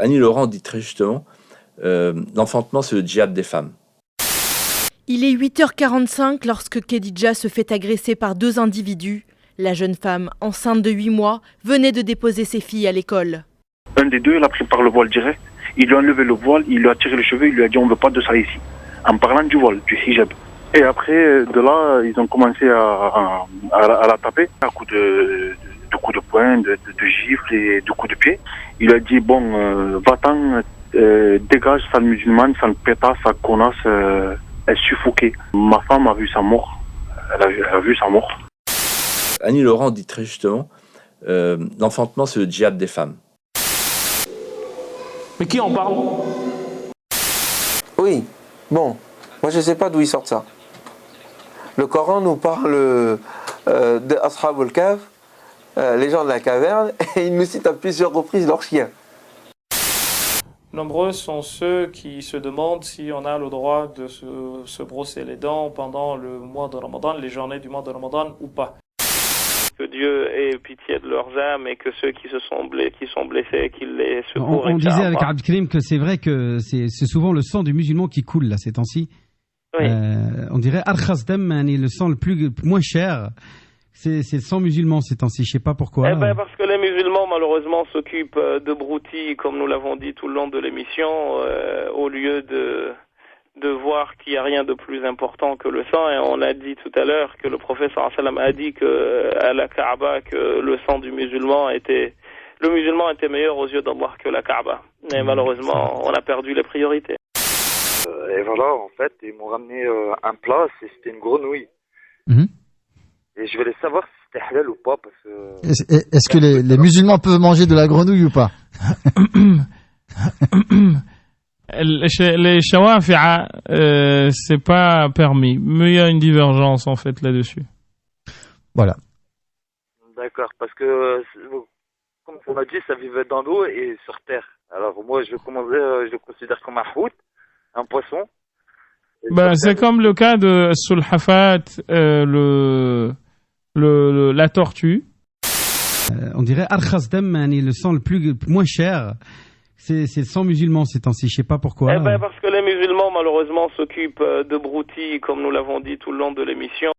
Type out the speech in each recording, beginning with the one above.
Annie Laurent dit très justement, l'enfantement c'est le djihad des femmes. Il est 8h45 lorsque Khedija se fait agresser par 2 individus. La jeune femme, enceinte de 8 mois, venait de déposer ses filles à l'école. Un des deux l'a pris par le voile direct. Il lui a enlevé le voile, il lui a tiré les cheveux, il lui a dit on ne veut pas de ça ici. En parlant du voile, du hijab. Et après, de là, ils ont commencé à la taper à coups de poing, de gifles et de coups de pied. Il a dit bon, va-t'en, dégage, sale musulmane, sale pétasse, sale connasse, elle suffoquait. Ma femme a vu sa mort. Elle a vu sa mort. Annie Laurent dit très justement, l'enfantement c'est le djihad des femmes. Mais qui en parle? Oui, bon, moi je ne sais pas d'où ils sortent ça. Le Coran nous parle de Ashab al-Kahf, les gens de la caverne, et il nous cite à plusieurs reprises leurs chiens. Nombreux sont ceux qui se demandent si on a le droit de se brosser les dents pendant le mois de Ramadan, les journées du mois de Ramadan ou pas. Que Dieu ait pitié de leurs âmes et que ceux qui sont blessés, qu'il les secourt. On disait avec Abdelkrim que c'est vrai que c'est souvent le sang du musulman qui coule là ces temps-ci. Oui. On dirait Arkhas Dam, le sang le moins cher. C'est le sang musulman ces temps-ci, je sais pas pourquoi. Eh ben parce que les musulmans malheureusement s'occupent de broutilles, comme nous l'avons dit tout le long de l'émission, au lieu de voir qu'il n'y a rien de plus important que le sang. Et on a dit tout à l'heure que le prophète sallallahu alayhi wa sallam a dit à la Kaaba que le sang du musulman était meilleur aux yeux d'Allah que la Kaaba. Mais malheureusement, on a perdu les priorités. Et voilà, en fait, ils m'ont ramené un plat, c'était une grenouille. Et je voulais savoir si c'était halal ou pas, parce que... Est-ce que les musulmans peuvent manger de la grenouille ou pas? Les shawafi'a, c'est pas permis, mais il y a une divergence en fait là-dessus. Voilà. D'accord, parce que, comme on m'a dit, ça vivait dans l'eau et sur terre. Alors moi, je le considère comme un hout, un poisson. Ben, c'est comme le cas de Sulhafat, la tortue. On dirait Arkhas Dam, le sang le moins cher. C'est le sang musulman ces temps-ci, je sais pas pourquoi. Eh ben parce que les musulmans malheureusement s'occupent de broutilles, comme nous l'avons dit tout le long de l'émission.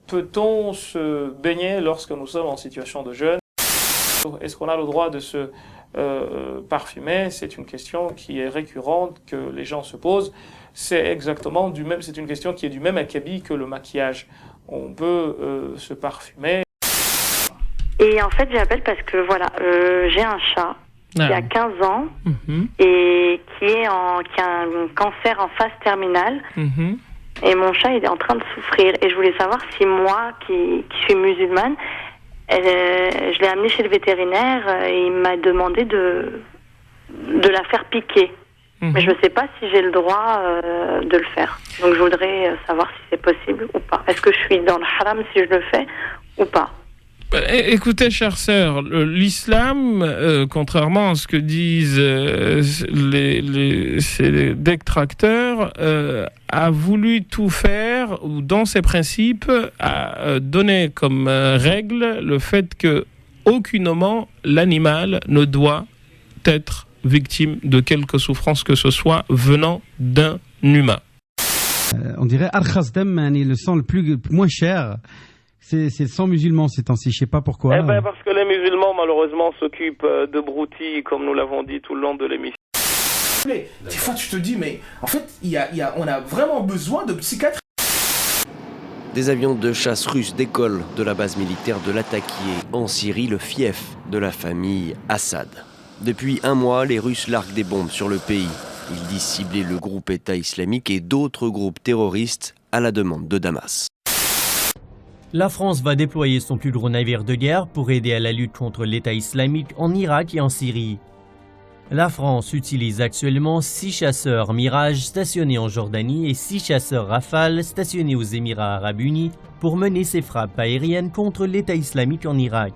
Peut-on se baigner lorsque nous sommes en situation de jeûne? Est-ce qu'on a le droit de se parfumer? C'est une question qui est récurrente, que les gens se posent. C'est une question qui est du même acabit que le maquillage. On peut se parfumer. Et en fait, j'appelle parce que voilà, j'ai un chat qui a 15 ans et qui a un cancer en phase terminale. Et mon chat, il est en train de souffrir. Et je voulais savoir si moi, qui suis musulmane, je l'ai amené chez le vétérinaire et il m'a demandé de la faire piquer. Mais je ne sais pas si j'ai le droit de le faire. Donc je voudrais savoir si c'est possible ou pas. Est-ce que je suis dans le haram si je le fais ou pas? Écoutez, chère sœur, l'islam, contrairement à ce que disent ses détracteurs, a voulu tout faire, ou dans ses principes, a donné comme règle le fait que aucunement l'animal ne doit être victime de quelque souffrance que ce soit venant d'un humain. On dirait Arkhas Dam, le sang le moins cher. C'est le sang musulman ces temps-ci, je sais pas pourquoi. Eh ben parce que les musulmans malheureusement s'occupent de broutilles, comme nous l'avons dit tout le long de l'émission. Des fois tu te dis mais en fait on a vraiment besoin de psychiatre. Des avions de chasse russes décollent de la base militaire de Latakia en Syrie, le fief de la famille Assad. Depuis un mois, les Russes larguent des bombes sur le pays. Ils disent cibler le groupe État islamique et d'autres groupes terroristes à la demande de Damas. La France va déployer son plus gros navire de guerre pour aider à la lutte contre l'État islamique en Irak et en Syrie. La France utilise actuellement 6 chasseurs Mirage stationnés en Jordanie et 6 chasseurs Rafale stationnés aux Émirats arabes unis pour mener ses frappes aériennes contre l'État islamique en Irak.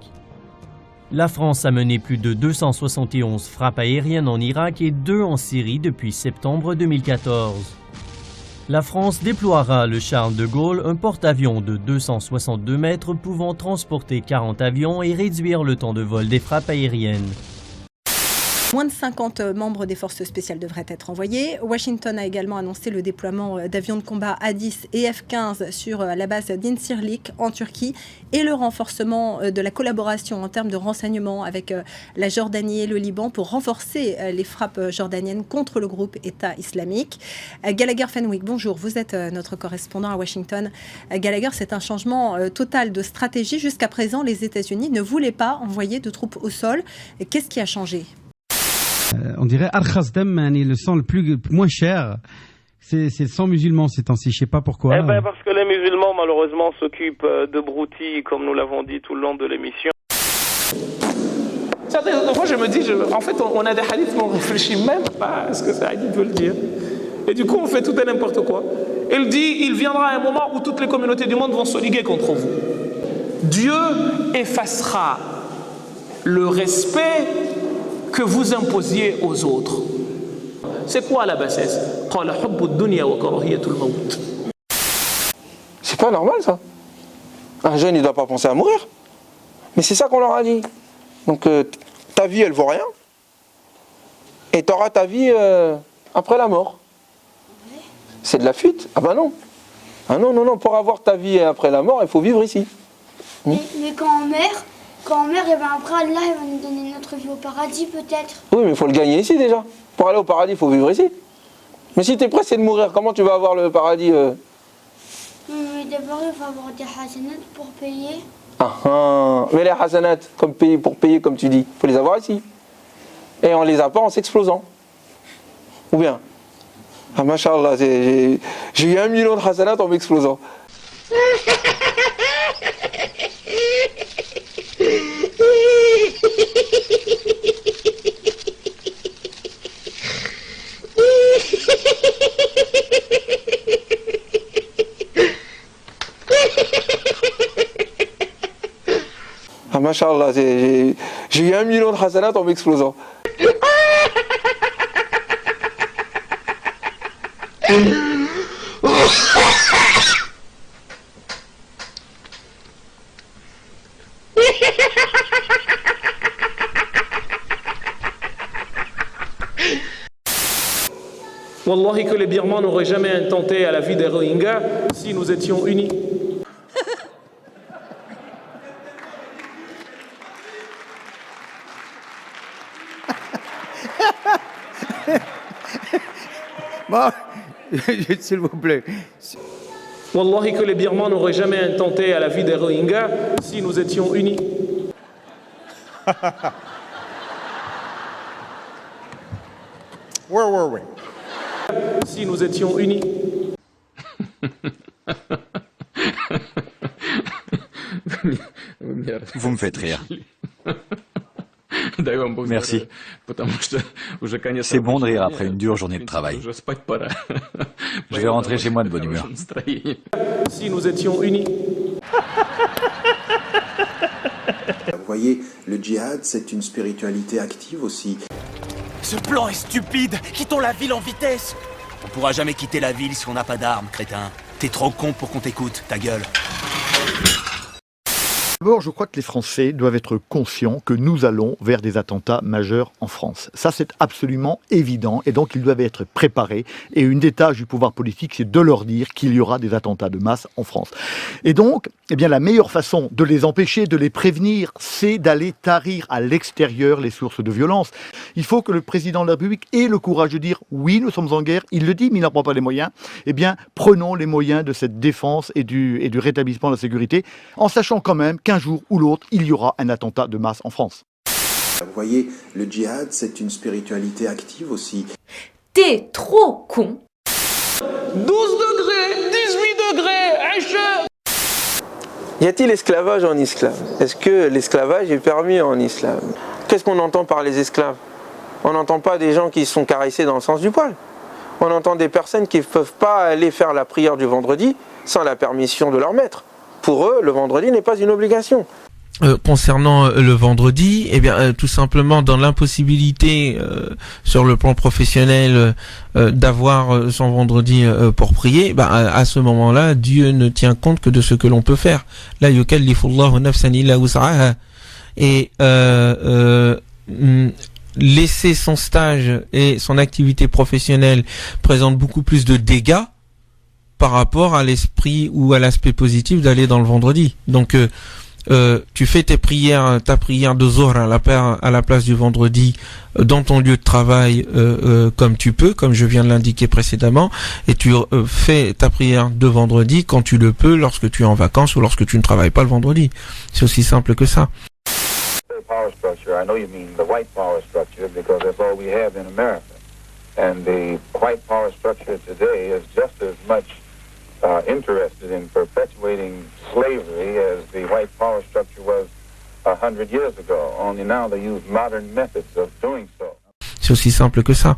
La France a mené plus de 271 frappes aériennes en Irak et 2 en Syrie depuis septembre 2014. La France déploiera le Charles de Gaulle, un porte-avions de 262 mètres pouvant transporter 40 avions et réduire le temps de vol des frappes aériennes. Moins de 50 membres des forces spéciales devraient être envoyés. Washington a également annoncé le déploiement d'avions de combat A-10 et F-15 sur la base d'Incirlik en Turquie et le renforcement de la collaboration en termes de renseignement avec la Jordanie et le Liban pour renforcer les frappes jordaniennes contre le groupe État islamique. Gallagher Fenwick, bonjour, vous êtes notre correspondant à Washington. Gallagher, c'est un changement total de stratégie. Jusqu'à présent, les États-Unis ne voulaient pas envoyer de troupes au sol. Qu'est-ce qui a changé ? On dirait Al-Khazdam, le sang le moins cher. C'est le sang musulman ces temps-ci, je ne sais pas pourquoi. Parce que les musulmans, malheureusement, s'occupent de broutilles, comme nous l'avons dit tout le long de l'émission. Moi, je me dis, en fait, on a des hadiths, mais on ne réfléchit même pas à ce que ce hadith veut le dire. Et du coup, on fait tout et n'importe quoi. Il dit, il viendra un moment où toutes les communautés du monde vont se liguer contre vous. Dieu effacera le respect que vous imposiez aux autres. C'est quoi la bassesse ? C'est pas normal ça. Un jeune il doit pas penser à mourir. Mais c'est ça qu'on leur a dit. Donc ta vie elle vaut rien. Et tu auras ta vie après la mort. C'est de la fuite. Ah bah non. Ah non, pour avoir ta vie après la mort, il faut vivre ici. Mais quand on meurt, et ben après Allah il va nous donner notre vie au paradis peut-être. Oui, mais il faut le gagner ici déjà. Pour aller au paradis, il faut vivre ici. Mais si tu es pressé de mourir, comment tu vas avoir le paradis Mais d'abord, il faut avoir des hasanats pour payer. Mais les hasanats, pour payer comme tu dis, il faut les avoir ici. Et on les a pas en s'explosant. Ou bien Masha'Allah, j'ai eu 1 million de hasanats en m'explosant. Masha'Allah, j'ai eu 1 million de hasanats en m'explosant. Wallahi que les Birmans n'auraient jamais intenté à la vie des Rohingyas si nous étions unis. Bon, s'il vous plaît. Wallahi que les Birmans n'auraient jamais intenté à la vie des Rohingyas si nous étions unis. Where were we? Si nous étions unis. Vous me faites rire. Merci. C'est bon de rire après une dure journée de travail. Je vais rentrer chez moi de bonne humeur. Si nous étions unis. Vous voyez, le djihad, c'est une spiritualité active aussi. Ce plan est stupide. Quittons la ville en vitesse. On pourra jamais quitter la ville si on n'a pas d'armes, crétin. T'es trop con pour qu'on t'écoute, ta gueule. D'abord, je crois que les Français doivent être conscients que nous allons vers des attentats majeurs en France. Ça, c'est absolument évident et donc ils doivent être préparés. Et une des tâches du pouvoir politique, c'est de leur dire qu'il y aura des attentats de masse en France. Et donc, eh bien, la meilleure façon de les empêcher, de les prévenir, c'est d'aller tarir à l'extérieur les sources de violence. Il faut que le président de la République ait le courage de dire « oui, nous sommes en guerre ». Il le dit, mais il n'en prend pas les moyens. Eh bien, prenons les moyens de cette défense et du rétablissement de la sécurité, en sachant quand même qu'un jour ou l'autre, il y aura un attentat de masse en France. Vous voyez, le djihad, c'est une spiritualité active aussi. T'es trop con. 12 degrés, 18 degrés, Y a-t-il esclavage en islam? Est-ce que l'esclavage est permis en islam? Qu'est-ce qu'on entend par les esclaves? On n'entend pas des gens qui sont caressés dans le sens du poil. On entend des personnes qui ne peuvent pas aller faire la prière du vendredi sans la permission de leur maître. Pour eux, le vendredi n'est pas une obligation. Concernant le vendredi, eh bien, tout simplement dans l'impossibilité sur le plan professionnel d'avoir son vendredi pour prier, à ce moment-là, Dieu ne tient compte que de ce que l'on peut faire. La yukallifullahu nafsan illa wus'aha. Et laisser son stage et son activité professionnelle présente beaucoup plus de dégâts par rapport à l'esprit ou à l'aspect positif d'aller dans le vendredi. Donc tu fais ta prière de Zohr à la place du vendredi dans ton lieu de travail comme tu peux, comme je viens de l'indiquer précédemment, et tu fais ta prière de vendredi quand tu le peux, lorsque tu es en vacances ou lorsque tu ne travailles pas le vendredi. C'est aussi simple que ça. Power structure, I know you mean the white power structure because that's all we have in America. And the white power structure today is just as much interested in perpetuating slavery as the white power structure was 100 years ago. Only now they use modern methods of doing so. C'est aussi simple que ça.